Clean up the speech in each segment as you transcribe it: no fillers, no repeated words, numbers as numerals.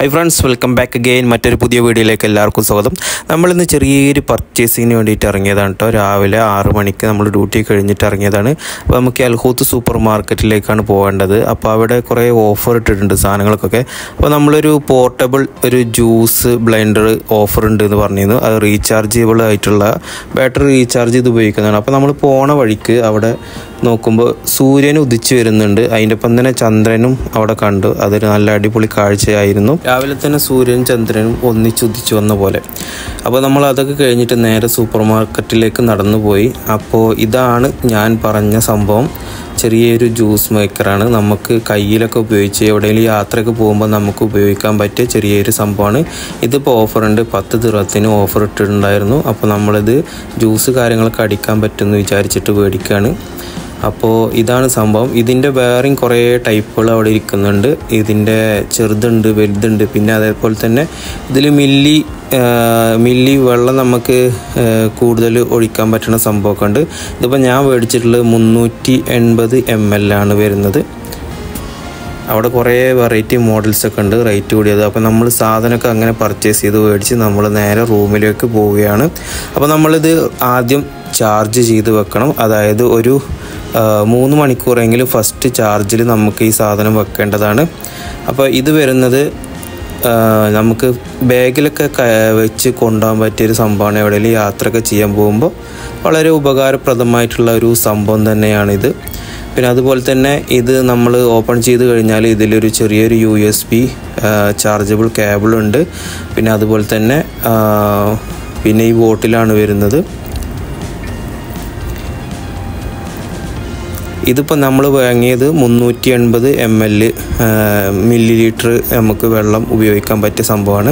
Hi friends, welcome back again. മറ്റൊരു പുതിയ വീഡിയോയിലേക്ക് എല്ലാവർക്കും സ്വാഗതം. നമ്മൾ ഇന്ന് ചെറിയൊരു പർച്ചേസിങ്ങിന് വേണ്ടിയിട്ട് ഇറങ്ങിയതാണ് ട്ടോ. രാവിലെ 6 മണിക്ക് നമ്മൾ ഡ്യൂട്ടി കഴിഞ്ഞിട്ട് ഇറങ്ങിയതാണ്. അപ്പോൾ നമുക്ക് അൽഹൂത്ത് സൂപ്പർ മാർക്കറ്റിലേക്കാണ് പോകേണ്ടത്. അപ്പോൾ അവിടെ കുറേ ഓഫർ ഇട്ടിട്ടുണ്ട് സാധനങ്ങൾക്കൊക്കെ. അപ്പോൾ നമ്മളൊരു പോർട്ടബിൾ ഒരു ജ്യൂസ് ബ്ലെൻഡർ ഓഫർ ഉണ്ട് എന്ന് പറഞ്ഞിരുന്നു. അത് റീചാർജബിൾ ആയിട്ടുള്ള ബാറ്ററി റീചാർജ് ചെയ്ത് ഉപയോഗിക്കുന്നതാണ്. അപ്പോൾ നമ്മൾ പോണ വഴിക്ക് അവിടെ നോക്കുമ്പോൾ സൂര്യൻ ഉദിച്ചു വരുന്നുണ്ട്. അതിൻ്റെ ഒപ്പം തന്നെ ചന്ദ്രനും അവിടെ കണ്ടു. അതൊരു നല്ല അടിപൊളി കാഴ്ചയായിരുന്നു. രാവിലെ തന്നെ സൂര്യനും ചന്ദ്രനും ഒന്നിച്ചുദിച്ചു വന്ന പോലെ. അപ്പോൾ നമ്മൾ അതൊക്കെ കഴിഞ്ഞിട്ട് നേരെ സൂപ്പർ മാർക്കറ്റിലേക്ക് നടന്നു പോയി. അപ്പോൾ ഇതാണ് ഞാൻ പറഞ്ഞ സംഭവം. ചെറിയൊരു ജ്യൂസ് മേക്കറാണ്. നമുക്ക് കയ്യിലൊക്കെ ഉപയോഗിച്ച് എവിടെയെങ്കിലും യാത്രയൊക്കെ പോകുമ്പോൾ നമുക്ക് ഉപയോഗിക്കാൻ പറ്റിയ ചെറിയൊരു സംഭവമാണ്. ഇതിപ്പോൾ ഓഫറുണ്ട്. 10 ദിർഹത്തിന് ഓഫർ ഇട്ടിട്ടുണ്ടായിരുന്നു. അപ്പോൾ നമ്മളിത് ജ്യൂസ് കാര്യങ്ങളൊക്കെ അടിക്കാൻ പറ്റുമെന്ന് വിചാരിച്ചിട്ട് മേടിക്കുകയാണ്. അപ്പോൾ ഇതാണ് സംഭവം. ഇതിൻ്റെ വേറെയും കുറേ ടൈപ്പുകൾ അവിടെ ഇരിക്കുന്നുണ്ട്. ഇതിൻ്റെ ചെറുതുണ്ട്, വലുതുണ്ട്. പിന്നെ അതേപോലെ തന്നെ ഇതിൽ മില്ലി വെള്ളം നമുക്ക് കൂടുതൽ ഒഴിക്കാൻ പറ്റുന്ന സംഭവമൊക്കെ ഉണ്ട്. ഇതിപ്പോൾ ഞാൻ മേടിച്ചിട്ടുള്ളത് 380 ml ആണ് വരുന്നത്. അവിടെ കുറേ വെറൈറ്റി മോഡൽസൊക്കെ ഉണ്ട്, റേറ്റ് കൂടിയത്. അപ്പോൾ നമ്മൾ സാധനമൊക്കെ അങ്ങനെ പർച്ചേസ് ചെയ്ത് മേടിച്ച് നമ്മൾ നേരെ റൂമിലേക്ക് പോവുകയാണ്. അപ്പോൾ നമ്മളിത് ആദ്യം ചാർജ് ചെയ്ത് വെക്കണം. അതായത് ഒരു 3 മണിക്കൂറെങ്കിലും ഫസ്റ്റ് ചാർജിൽ നമുക്ക് ഈ സാധനം വെക്കേണ്ടതാണ്. അപ്പോൾ ഇത് വരുന്നത് നമുക്ക് ബാഗിലൊക്കെ വെച്ച് കൊണ്ടുപോകാൻ പറ്റിയൊരു സംഭവമാണ്. എവിടെയെങ്കിലും യാത്രയൊക്കെ ചെയ്യാൻ പോകുമ്പോൾ വളരെ ഉപകാരപ്രദമായിട്ടുള്ള ഒരു സംഭവം തന്നെയാണിത്. പിന്നെ അതുപോലെ തന്നെ ഇത് നമ്മൾ ഓപ്പൺ ചെയ്ത് കഴിഞ്ഞാൽ ഇതിലൊരു ചെറിയൊരു USB ചാർജബിൾ കേബിളുണ്ട്. പിന്നെ അതുപോലെ തന്നെ പിന്നെ ഈ ബോട്ടിലാണ് വരുന്നത്. ഇതിപ്പോൾ നമ്മൾ വാങ്ങിയത് 380 ml നമുക്ക് വെള്ളം ഉപയോഗിക്കാൻ പറ്റിയ സംഭവമാണ്.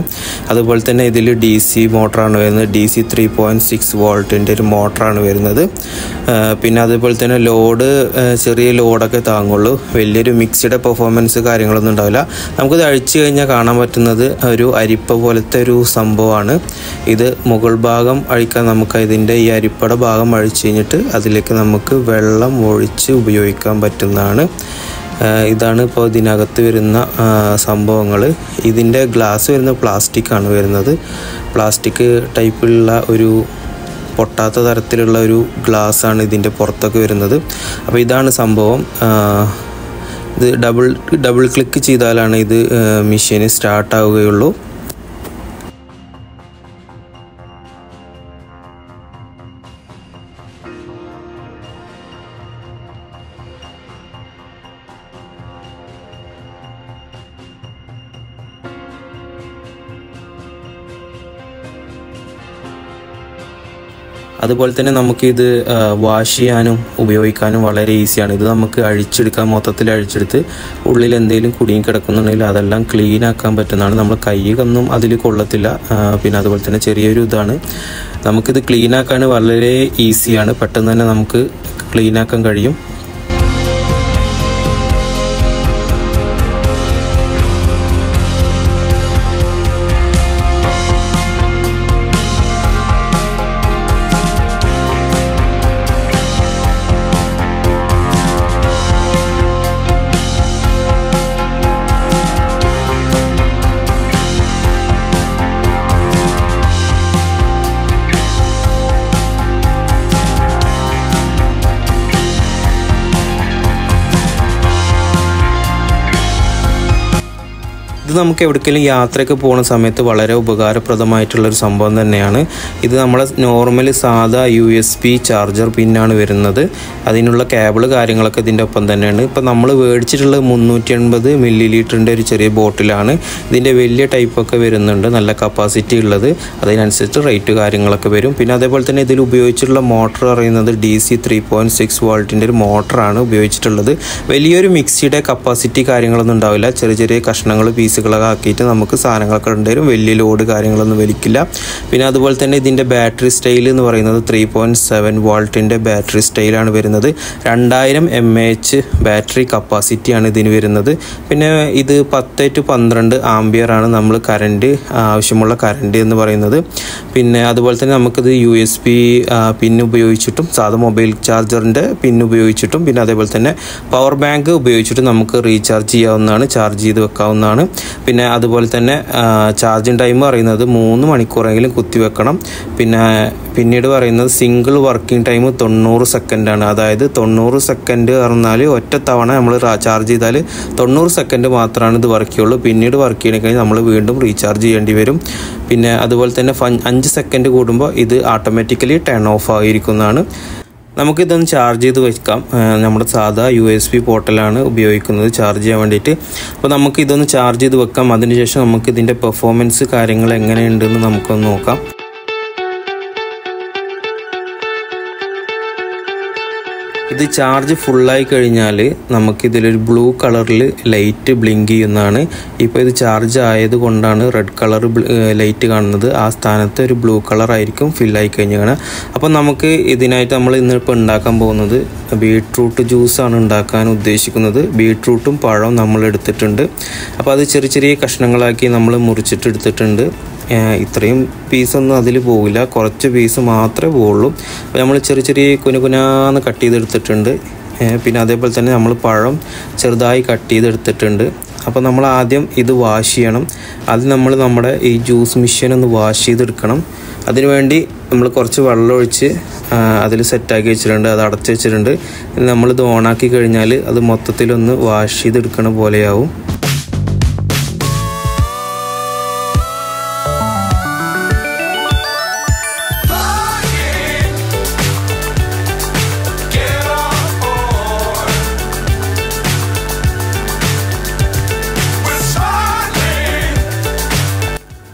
അതുപോലെ തന്നെ ഇതിൽ DC മോട്ടറാണ് വരുന്നത്. DC 3.6 വോൾട്ടിൻ്റെ ഒരു മോട്ടറാണ് വരുന്നത്. പിന്നെ അതുപോലെ തന്നെ ലോഡ് ചെറിയ ലോഡൊക്കെ താങ്ങുള്ളൂ. വലിയൊരു മിക്സിയുടെ പെർഫോമൻസ് കാര്യങ്ങളൊന്നും ഉണ്ടാവില്ല. നമുക്കിത് അഴിച്ചു കഴിഞ്ഞാൽ കാണാൻ പറ്റുന്നത് ഒരു അരിപ്പ പോലത്തെ ഒരു സംഭവമാണ്. ഇത് മുകൾ ഭാഗം അഴിക്കാൻ നമുക്ക് ഇതിൻ്റെ ഈ അരിപ്പയുടെ ഭാഗം അഴിച്ചു കഴിഞ്ഞിട്ട് അതിലേക്ക് നമുക്ക് വെള്ളം ഒഴിച്ച് ഉപയോഗിക്കാൻ പറ്റുന്നതാണ്. ഇതാണ് ഇപ്പോൾ ഇതിനകത്ത് വരുന്ന സംഭവങ്ങൾ. ഇതിൻ്റെ ഗ്ലാസ് വരുന്ന പ്ലാസ്റ്റിക്കാണ് വരുന്നത്. പ്ലാസ്റ്റിക് ടൈപ്പിലുള്ള ഒരു പൊട്ടാത്ത തരത്തിലുള്ള ഒരു ഗ്ലാസ്സാണ് ഇതിൻ്റെ പുറത്തൊക്കെ വരുന്നത്. അപ്പോൾ ഇതാണ് സംഭവം. ഇത് ഡബിൾ ക്ലിക്ക് ചെയ്താലാണ് ഇത് മെഷീൻ സ്റ്റാർട്ടാവുകയുള്ളൂ. അതുപോലെ തന്നെ നമുക്കിത് വാഷ് ചെയ്യാനും ഉപയോഗിക്കാനും വളരെ ഈസിയാണ്. ഇത് നമുക്ക് അഴിച്ചെടുക്കാൻ, മൊത്തത്തിൽ അഴിച്ചെടുത്ത് ഉള്ളിൽ എന്തെങ്കിലും കുടുങ്ങി കിടക്കുന്നുണ്ടെങ്കിൽ അതെല്ലാം ക്ലീൻ ആക്കാൻ പറ്റുന്നതാണ്. നമ്മൾ കൈയൊന്നും അതിൽ കൊള്ളത്തില്ല. പിന്നെ അതുപോലെ തന്നെ ചെറിയൊരു ഇതാണ്. നമുക്കിത് ക്ലീൻ ആക്കാൻ വളരെ ഈസിയാണ്. പെട്ടെന്ന് തന്നെ നമുക്ക് ക്ലീൻ ആക്കാൻ കഴിയും. ഇത് നമുക്ക് എവിടേക്കെങ്കിലും യാത്രയ്ക്ക് പോകുന്ന സമയത്ത് വളരെ ഉപകാരപ്രദമായിട്ടുള്ളൊരു സംഭവം തന്നെയാണ്. ഇത് നമ്മളെ നോർമൽ സാധാ USB ചാർജർ പിന്നാണ് വരുന്നത്. അതിനുള്ള കേബിൾ കാര്യങ്ങളൊക്കെ ഇതിൻ്റെ ഒപ്പം തന്നെയാണ്. ഇപ്പോൾ നമ്മൾ മേടിച്ചിട്ടുള്ളത് 380 ml ഒരു ചെറിയ ബോട്ടിലാണ്. ഇതിൻ്റെ വലിയ ടൈപ്പൊക്കെ വരുന്നുണ്ട്, നല്ല കപ്പാസിറ്റി ഉള്ളത്. അതിനനുസരിച്ച് റേറ്റ് കാര്യങ്ങളൊക്കെ വരും. പിന്നെ അതേപോലെ തന്നെ ഇതിൽ ഉപയോഗിച്ചിട്ടുള്ള മോട്ടർ പറയുന്നത് DC 3.6 വോൾട്ടിൻ്റെ ഒരു മോട്ടറാണ് ഉപയോഗിച്ചിട്ടുള്ളത്. വലിയൊരു മിക്സിയുടെ കപ്പാസിറ്റി കാര്യങ്ങളൊന്നും ഉണ്ടാവില്ല. ചെറിയ ചെറിയ കഷ്ണങ്ങൾ പീസുകളൊക്കെ ആക്കിയിട്ട് നമുക്ക് സാധനങ്ങളൊക്കെ ഉണ്ടായിരുന്നു. വലിയ ലോഡ് കാര്യങ്ങളൊന്നും വലിക്കില്ല. പിന്നെ അതുപോലെ തന്നെ ഇതിൻ്റെ ബാറ്ററി സ്റ്റൈൽ എന്ന് പറയുന്നത് 3.7 വോൾട്ടിൻ്റെ ബാറ്ററി സ്റ്റൈലാണ് വരുന്നത്. 2000 mAh ബാറ്ററി കപ്പാസിറ്റിയാണ് ഇതിന് വരുന്നത്. പിന്നെ ഇത് 10 to 12 ആംപിയർ ആണ് നമ്മൾ കറണ്ട് ആവശ്യമുള്ള കറണ്ട് എന്ന് പറയുന്നത്. പിന്നെ അതുപോലെ തന്നെ നമുക്കിത് USB പിൻ ഉപയോഗിച്ചിട്ടും സാധാ മൊബൈൽ ചാർജറിൻ്റെ പിൻ ഉപയോഗിച്ചിട്ടും പിന്നെ അതേപോലെ തന്നെ പവർ ബാങ്ക് ഉപയോഗിച്ചിട്ടും നമുക്ക് റീചാർജ് ചെയ്യാവുന്നതാണ്, ചാർജ് ചെയ്ത് വെക്കാവുന്നതാണ്. പിന്നെ അതുപോലെ തന്നെ ചാർജിങ് ടൈം പറയുന്നത് 3 മണിക്കൂറെങ്കിലും കുത്തിവെക്കണം. പിന്നീട് പറയുന്നത് സിംഗിൾ വർക്കിംഗ് ടൈം 90 സെക്കൻഡാണ്. അതായത് 90 സെക്കൻഡ് പറഞ്ഞാൽ ഒറ്റ തവണ നമ്മൾ ചാർജ് ചെയ്താൽ 90 സെക്കൻഡ് മാത്രമാണ് ഇത് വർക്ക് ചെയ്യുള്ളൂ. പിന്നീട് വർക്ക് ചെയ്യണമെങ്കിൽ നമ്മൾ വീണ്ടും റീചാർജ് ചെയ്യേണ്ടി വരും. പിന്നെ അതുപോലെ തന്നെ 5 സെക്കൻഡ് കൂടുമ്പോൾ ഇത് ഓട്ടോമാറ്റിക്കലി ടേൺ ഓഫ് ആയിരിക്കുന്നതാണ്. നമുക്കിതൊന്ന് ചാർജ് ചെയ്ത് വെക്കാം. നമ്മുടെ സാധാ USB പോർട്ടലാണ് ഉപയോഗിക്കുന്നത് ചാർജ് ചെയ്യാൻ വേണ്ടിയിട്ട്. അപ്പോൾ നമുക്കിതൊന്ന് ചാർജ് ചെയ്ത് വെക്കാം. അതിനുശേഷം നമുക്ക് ഇതിൻ്റെ പെർഫോമൻസ് കാര്യങ്ങൾ എങ്ങനെയുണ്ടെന്ന് നമുക്കൊന്ന് നോക്കാം. ഇത് ചാർജ് ഫുള്ളായി കഴിഞ്ഞാൽ നമുക്കിതിലൊരു ബ്ലൂ കളറിൽ ലൈറ്റ് ബ്ലിങ്ക് ചെയ്യുന്നതാണ്. ഇപ്പോൾ ഇത് ചാർജ് ആയത് കൊണ്ടാണ് റെഡ് കളർ ലൈറ്റ് കാണുന്നത്. ആ സ്ഥാനത്ത് ഒരു ബ്ലൂ കളർ ആയിരിക്കും ഫില്ലായി കഴിഞ്ഞാൽ. അപ്പോൾ നമുക്ക് ഇതിനായിട്ട് നമ്മൾ ഇന്നിപ്പോൾ ഉണ്ടാക്കാൻ പോകുന്നത് ബീട്രൂട്ട് ജ്യൂസാണ് ഉണ്ടാക്കാൻ ഉദ്ദേശിക്കുന്നത്. ബീട്രൂട്ടും പഴവും നമ്മൾ എടുത്തിട്ടുണ്ട്. അപ്പോൾ അത് ചെറിയ ചെറിയ കഷ്ണങ്ങളാക്കി നമ്മൾ മുറിച്ചിട്ട് എടുത്തിട്ടുണ്ട്. ഇത്രയും പീസൊന്നും അതിൽ പോകില്ല, കുറച്ച് പീസ് മാത്രമേ പോവുള്ളൂ. അപ്പോൾ നമ്മൾ ചെറിയ ചെറിയ കുനുകുനാന്ന് കട്ട് ചെയ്തെടുത്തിട്ടുണ്ട്. പിന്നെ അതേപോലെ തന്നെ നമ്മൾ പഴം ചെറുതായി കട്ട് ചെയ്തെടുത്തിട്ടുണ്ട്. അപ്പോൾ നമ്മൾ ആദ്യം ഇത് വാഷ് ചെയ്യണം. അത് നമ്മുടെ ഈ ജ്യൂസ് മെഷീൻ ഒന്ന് വാഷ് ചെയ്തെടുക്കണം. അതിനുവേണ്ടി നമ്മൾ കുറച്ച് വെള്ളം ഒഴിച്ച് അതിൽ സെറ്റാക്കി വെച്ചിട്ടുണ്ട്, അത് അടച്ച് വെച്ചിട്ടുണ്ട്. നമ്മളിത് ഓണാക്കി കഴിഞ്ഞാൽ അത് മൊത്തത്തിലൊന്ന് വാഷ് ചെയ്തെടുക്കണ പോലെയാവും.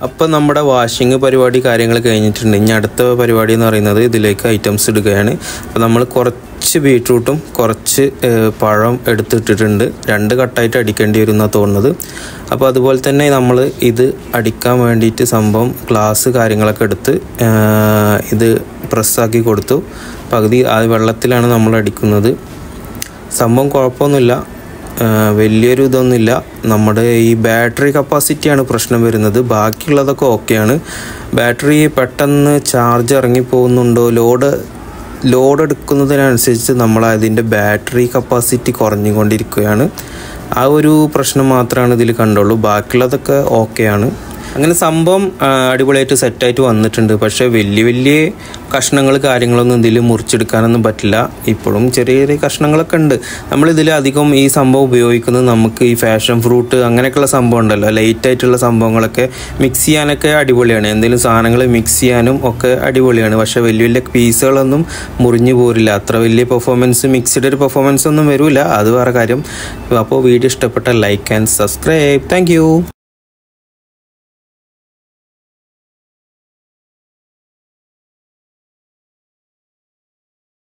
അപ്പോൾ നമ്മുടെ വാഷിങ് പരിപാടി കാര്യങ്ങൾ കഴിഞ്ഞിട്ടുണ്ട്. ഇനി അടുത്ത പരിപാടി എന്ന് പറയുന്നത് ഇതിലേക്ക് ഐറ്റംസ് ഇടുകയാണ്. അപ്പോൾ നമ്മൾ കുറച്ച് ബീട്രൂട്ടും കുറച്ച് പഴം എടുത്തിട്ടിട്ടുണ്ട്. 2 കട്ടായിട്ട് അടിക്കേണ്ടി വരും എന്നാണ് തോന്നുന്നത്. അപ്പോൾ അതുപോലെ തന്നെ നമ്മൾ ഇത് അടിക്കാൻ വേണ്ടിയിട്ട് സംഭവം ഗ്ലാസ് കാര്യങ്ങളൊക്കെ എടുത്ത് ഇത് പ്രസ്സാക്കി കൊടുത്തു. പകുതി ആ വെള്ളത്തിലാണ് നമ്മൾ അടിക്കുന്നത്. സംഭവം കുഴപ്പമൊന്നുമില്ല, വലിയൊരു ഇതൊന്നുമില്ല. നമ്മുടെ ഈ ബാറ്ററി കപ്പാസിറ്റിയാണ് പ്രശ്നം വരുന്നത്. ബാക്കിയുള്ളതൊക്കെ ഓക്കെയാണ്. ബാറ്ററി പെട്ടെന്ന് ചാർജ് ഇറങ്ങിപ്പോകുന്നുണ്ടോ, ലോഡ് എടുക്കുന്നതിനനുസരിച്ച് നമ്മൾ അതിൻ്റെ ബാറ്ററി കപ്പാസിറ്റി കുറഞ്ഞുകൊണ്ടിരിക്കുകയാണ്. ആ ഒരു പ്രശ്നം മാത്രമാണ് ഇതിൽ കണ്ടുള്ളൂ. ബാക്കിയുള്ളതൊക്കെ ഓക്കെയാണ്. അങ്ങനെ സംഭവം അടിപൊളിയായിട്ട് സെറ്റായിട്ട് വന്നിട്ടുണ്ട്. പക്ഷേ വലിയ കഷ്ണങ്ങൾ കാര്യങ്ങളൊന്നും ഇതിൽ മുറിച്ചെടുക്കാനൊന്നും പറ്റില്ല. ഇപ്പോഴും ചെറിയ ചെറിയ കഷ്ണങ്ങളൊക്കെ ഉണ്ട്. നമ്മളിതിൽ അധികം ഈ സംഭവം ഉപയോഗിക്കുന്നത് നമുക്ക് ഈ ഫാഷൻ ഫ്രൂട്ട് അങ്ങനെയൊക്കെയുള്ള സംഭവം ഉണ്ടല്ലോ, ലൈറ്റായിട്ടുള്ള സംഭവങ്ങളൊക്കെ മിക്സ് ചെയ്യാനൊക്കെ അടിപൊളിയാണ്. എന്തെങ്കിലും സാധനങ്ങൾ മിക്സ് ചെയ്യാനും ഒക്കെ അടിപൊളിയാണ്. പക്ഷേ വലിയ പീസുകളൊന്നും മുറിഞ്ഞു പോരില്ല. അത്ര വലിയ പെർഫോമൻസ്, മിക്സ്ഡ് ഒരു പെർഫോമൻസ് ഒന്നും വരില്ല. അത് വേറെ കാര്യം. അപ്പോൾ വീഡിയോ ഇഷ്ടപ്പെട്ട ലൈക്ക് ആൻഡ് സബ്സ്ക്രൈബ്. താങ്ക്